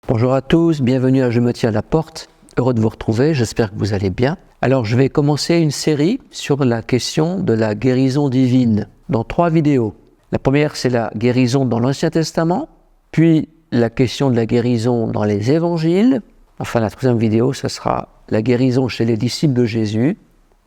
Bonjour à tous, bienvenue à Je me tiens à la porte, heureux de vous retrouver, j'espère que vous allez bien. Alors je vais commencer une série sur la question de la guérison divine, dans 3 vidéos. La première c'est la guérison dans l'Ancien Testament, puis la question de la guérison dans les évangiles, enfin la 3e vidéo ce sera la guérison chez les disciples de Jésus,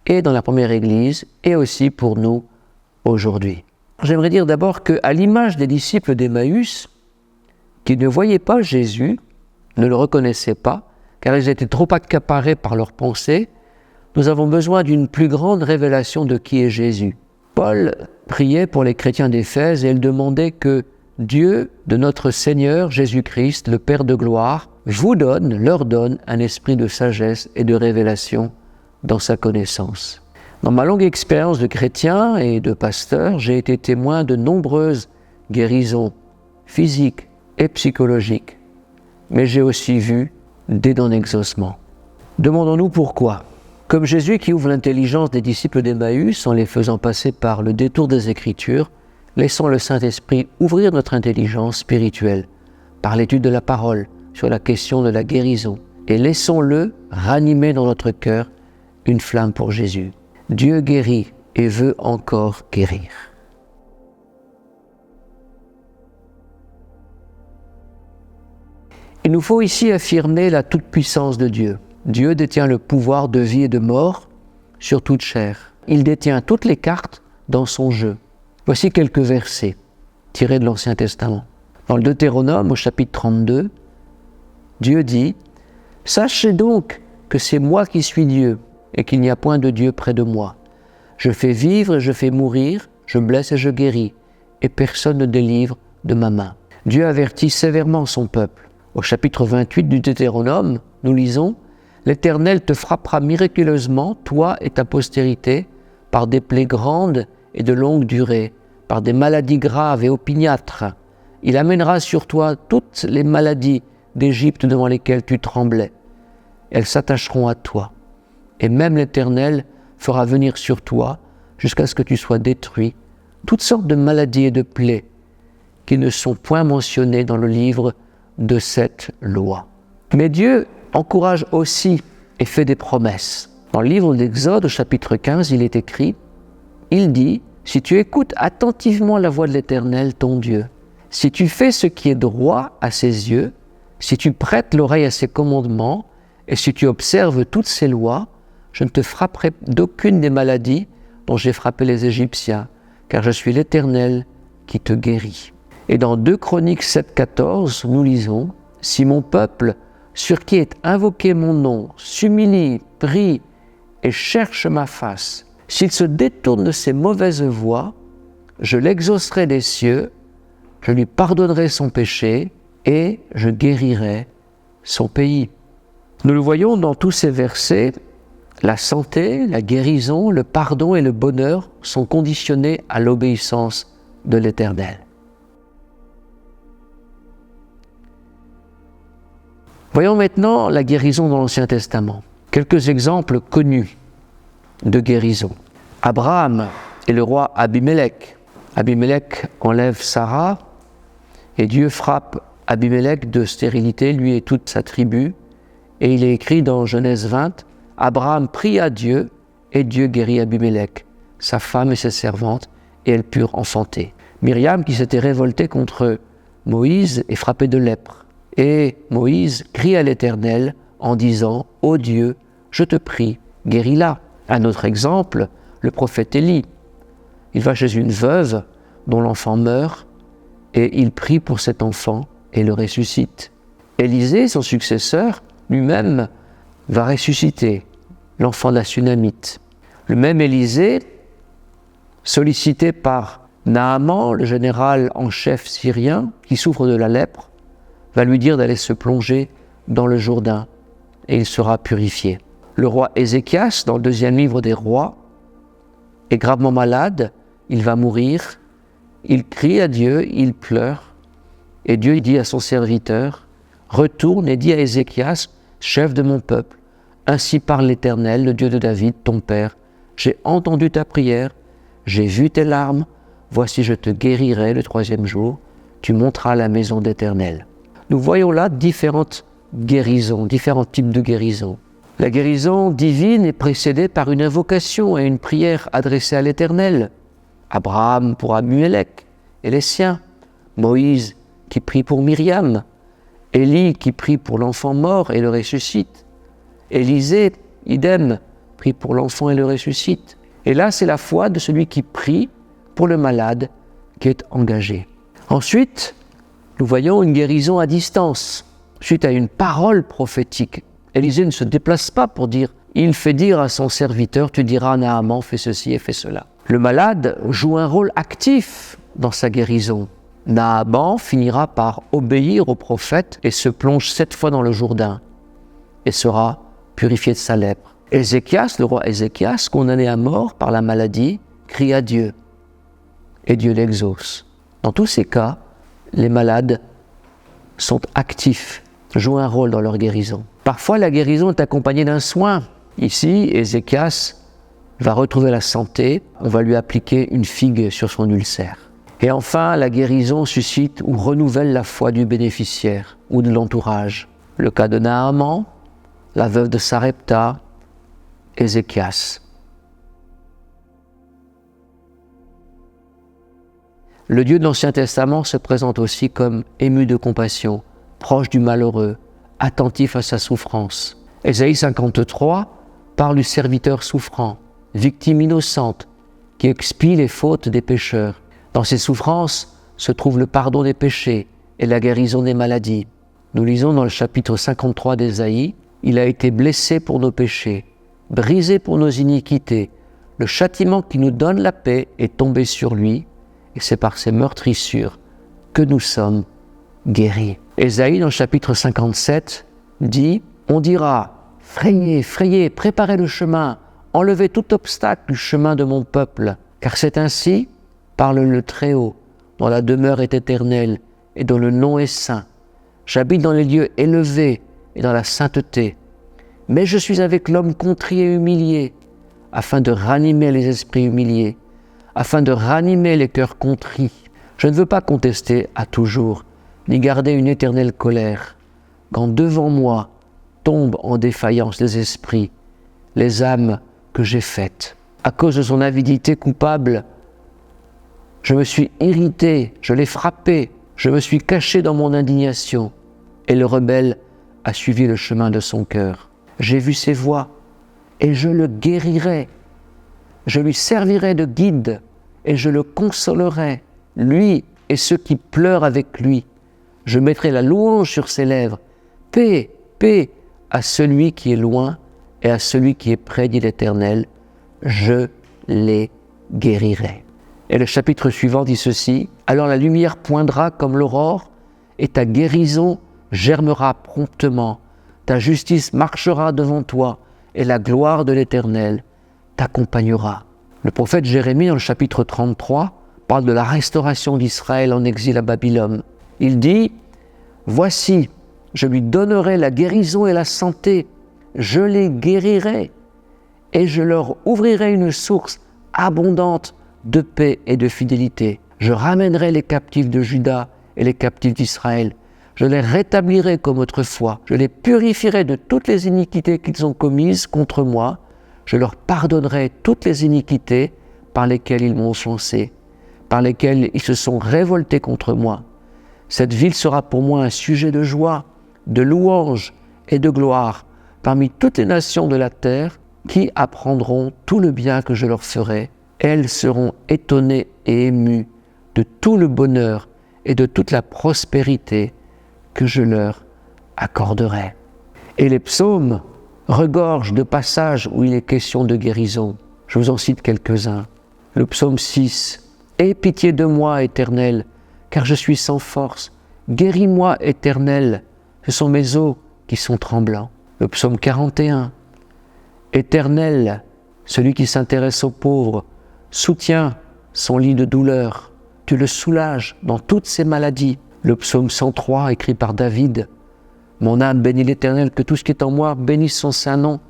et dans la première église, et aussi pour nous aujourd'hui. J'aimerais dire d'abord qu'à l'image des disciples d'Emmaüs, qui ne voyaient pas Jésus, ne le reconnaissaient pas, car ils étaient trop accaparés par leurs pensées, nous avons besoin d'une plus grande révélation de qui est Jésus. Paul priait pour les chrétiens d'Éphèse et il demandait que Dieu de notre Seigneur Jésus-Christ, le Père de gloire, leur donne un esprit de sagesse et de révélation dans sa connaissance. Dans ma longue expérience de chrétien et de pasteur, j'ai été témoin de nombreuses guérisons physiques et psychologiques, mais j'ai aussi vu des non-exaucements. Demandons-nous pourquoi. Comme Jésus qui ouvre l'intelligence des disciples d'Emmaüs en les faisant passer par le détour des Écritures, laissons le Saint-Esprit ouvrir notre intelligence spirituelle par l'étude de la parole sur la question de la guérison et laissons-le ranimer dans notre cœur une flamme pour Jésus. Dieu guérit et veut encore guérir. Il nous faut ici affirmer la toute-puissance de Dieu. Dieu détient le pouvoir de vie et de mort sur toute chair. Il détient toutes les cartes dans son jeu. Voici quelques versets tirés de l'Ancien Testament. Dans le Deutéronome, au chapitre 32, Dieu dit « Sachez donc que c'est moi qui suis Dieu et qu'il n'y a point de Dieu près de moi. Je fais vivre et je fais mourir, je blesse et je guéris, et personne ne délivre de ma main. » Dieu avertit sévèrement son peuple. Au chapitre 28 du Deutéronome, nous lisons « L'Éternel te frappera miraculeusement, toi et ta postérité, par des plaies grandes et de longue durée, par des maladies graves et opiniâtres. Il amènera sur toi toutes les maladies d'Égypte devant lesquelles tu tremblais. Elles s'attacheront à toi. Et même l'Éternel fera venir sur toi, jusqu'à ce que tu sois détruit, toutes sortes de maladies et de plaies qui ne sont point mentionnées dans le livre de cette loi. » Mais Dieu encourage aussi et fait des promesses. Dans le livre d'Exode, au chapitre 15, il est écrit, il dit « Si tu écoutes attentivement la voix de l'Éternel, ton Dieu, si tu fais ce qui est droit à ses yeux, si tu prêtes l'oreille à ses commandements, et si tu observes toutes ses lois, je ne te frapperai d'aucune des maladies dont j'ai frappé les Égyptiens, car je suis l'Éternel qui te guérit. » Et dans 2 Chroniques 7,14, nous lisons « Si mon peuple, sur qui est invoqué mon nom, s'humilie, prie et cherche ma face, s'il se détourne de ses mauvaises voies, je l'exaucerai des cieux, je lui pardonnerai son péché et je guérirai son pays. » Nous le voyons dans tous ces versets, la santé, la guérison, le pardon et le bonheur sont conditionnés à l'obéissance de l'Éternel. Voyons maintenant la guérison dans l'Ancien Testament. Quelques exemples connus de guérison. Abraham et le roi Abimélec. Abimélec enlève Sarah et Dieu frappe Abimélec de stérilité, lui et toute sa tribu. Et il est écrit dans Genèse 20, « Abraham pria Dieu et Dieu guérit Abimélec, sa femme et ses servantes, et elles purent enfanter. » Myriam qui s'était révoltée contre Moïse est frappée de lèpre. Et Moïse crie à l'Éternel en disant « Ô Dieu, je te prie, guéris-la. » Un autre exemple, le prophète Élie. Il va chez une veuve dont l'enfant meurt et il prie pour cet enfant et le ressuscite. Élisée, son successeur, lui-même va ressusciter l'enfant de la Sunamite. Le même Élisée, sollicité par Naaman, le général en chef syrien qui souffre de la lèpre, va lui dire d'aller se plonger dans le Jourdain et il sera purifié. Le roi Ézéchias, dans le 2e livre des rois, est gravement malade, il va mourir, il crie à Dieu, il pleure, et Dieu dit à son serviteur, retourne et dis à Ézéchias, chef de mon peuple, ainsi parle l'Éternel, le Dieu de David, ton père. J'ai entendu ta prière, j'ai vu tes larmes, voici je te guérirai le 3e jour, tu monteras à la maison d'Éternel. Nous voyons là différentes guérisons, différents types de guérisons. La guérison divine est précédée par une invocation et une prière adressée à l'Éternel. Abraham pour Amulek et les siens, Moïse qui prie pour Myriam, Élie qui prie pour l'enfant mort et le ressuscite, Élisée, idem, prie pour l'enfant et le ressuscite. Et là, c'est la foi de celui qui prie pour le malade qui est engagé. Ensuite, nous voyons une guérison à distance, suite à une parole prophétique. Élisée ne se déplace pas pour dire « Il fait dire à son serviteur, tu diras à Naaman, fais ceci et fais cela ». Le malade joue un rôle actif dans sa guérison. Naaman finira par obéir au prophète et se plonge 7 fois dans le Jourdain et sera purifié de sa lèpre. Ézéchias, le roi Ézéchias, condamné à mort par la maladie, crie à Dieu et Dieu l'exauce. Dans tous ces cas, les malades sont actifs, jouent un rôle dans leur guérison. Parfois, la guérison est accompagnée d'un soin. Ici, Ézéchias va retrouver la santé, on va lui appliquer une figue sur son ulcère. Et enfin, la guérison suscite ou renouvelle la foi du bénéficiaire ou de l'entourage. Le cas de Naaman, la veuve de Sarepta, Ézéchias. Le Dieu de l'Ancien Testament se présente aussi comme ému de compassion, proche du malheureux, attentif à sa souffrance. Ésaïe 53 parle du serviteur souffrant, victime innocente, qui expie les fautes des pécheurs. Dans ses souffrances se trouve le pardon des péchés et la guérison des maladies. Nous lisons dans le chapitre 53 d'Ésaïe, « Il a été blessé pour nos péchés, brisé pour nos iniquités. Le châtiment qui nous donne la paix est tombé sur lui, et c'est par ses meurtrissures que nous sommes guéris. » Ésaïe, dans le chapitre 57, dit « On dira, frayez, frayez, préparez le chemin, enlevez tout obstacle du chemin de mon peuple, car c'est ainsi, parle le Très-Haut, dont la demeure est éternelle et dont le nom est saint. J'habite dans les lieux élevés et dans la sainteté, mais je suis avec l'homme contrit et humilié, afin de ranimer les esprits humiliés, afin de ranimer les cœurs contrits. Je ne veux pas contester à toujours, ni garder une éternelle colère, quand devant moi tombent en défaillance les esprits, les âmes que j'ai faites. À cause de son avidité coupable, je me suis irrité, je l'ai frappé, je me suis caché dans mon indignation, et le rebelle a suivi le chemin de son cœur. J'ai vu ses voies, et je le guérirai. Je lui servirai de guide, et je le consolerai, lui et ceux qui pleurent avec lui. Je mettrai la louange sur ses lèvres. Paix, paix à celui qui est loin et à celui qui est près, dit l'Éternel. Je les guérirai. Et le chapitre suivant dit ceci, « Alors la lumière poindra comme l'aurore, et ta guérison germera promptement. Ta justice marchera devant toi, et la gloire de l'Éternel t'accompagnera. » Le prophète Jérémie, dans le chapitre 33, parle de la restauration d'Israël en exil à Babylone. Il dit, « Voici, je lui donnerai la guérison et la santé, je les guérirai, et je leur ouvrirai une source abondante de paix et de fidélité. Je ramènerai les captifs de Juda et les captifs d'Israël. Je les rétablirai comme autrefois. Je les purifierai de toutes les iniquités qu'ils ont commises contre moi. Je leur pardonnerai toutes les iniquités par lesquelles ils m'ont offensé, par lesquelles ils se sont révoltés contre moi. Cette ville sera pour moi un sujet de joie, de louange et de gloire parmi toutes les nations de la terre qui apprendront tout le bien que je leur ferai. Elles seront étonnées et émues de tout le bonheur et de toute la prospérité que je leur accorderai. » Et les psaumes regorgent de passages où il est question de guérison. Je vous en cite quelques-uns. Le psaume 6. « Aie pitié de moi, Éternel, car je suis sans force. Guéris-moi, Éternel, ce sont mes os qui sont tremblants. » Le psaume 41. « Éternel, celui qui s'intéresse aux pauvres, soutient son lit de douleur. Tu le soulages dans toutes ses maladies. » Le psaume 103, écrit par David. « Mon âme bénit l'Éternel, que tout ce qui est en moi bénisse son saint nom.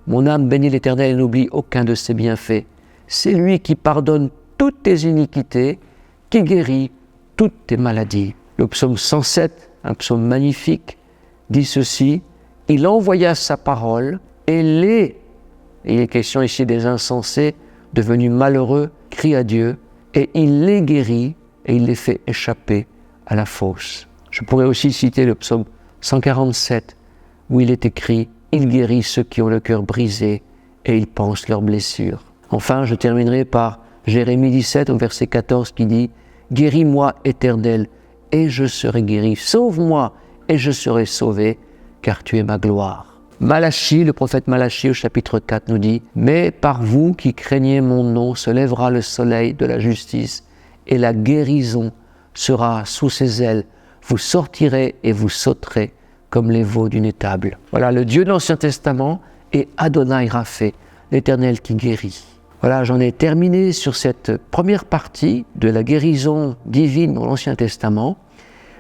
Mon âme bénit l'Éternel et n'oublie aucun de ses bienfaits. C'est lui qui pardonne toutes tes iniquités, qui guérit toutes tes maladies. Le psaume 107, un psaume magnifique, dit ceci: il envoya sa parole et il est question ici des insensés devenus malheureux, crient à Dieu, et il les guérit et il les fait échapper à la fosse. Je pourrais aussi citer le psaume 147, où il est écrit: il guérit ceux qui ont le cœur brisé et il panse leurs blessures. Enfin, je terminerai par Jérémie 17, au verset 14, qui dit: guéris-moi, Éternel, et je serai guéri. Sauve-moi, et je serai sauvé, car tu es ma gloire. Malachie, le prophète Malachie, au chapitre 4, nous dit: mais par vous qui craignez mon nom, se lèvera le soleil de la justice, et la guérison sera sous ses ailes. Vous sortirez et vous sauterez comme les veaux d'une étable. Voilà, le Dieu de l'Ancien Testament est Adonai Rapha, l'Éternel qui guérit. Voilà, j'en ai terminé sur cette première partie de la guérison divine dans l'Ancien Testament.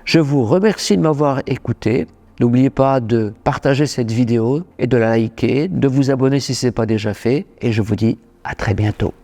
Je vous remercie de m'avoir écouté. N'oubliez pas de partager cette vidéo et de la liker, de vous abonner si ce n'est pas déjà fait. Et je vous dis à très bientôt.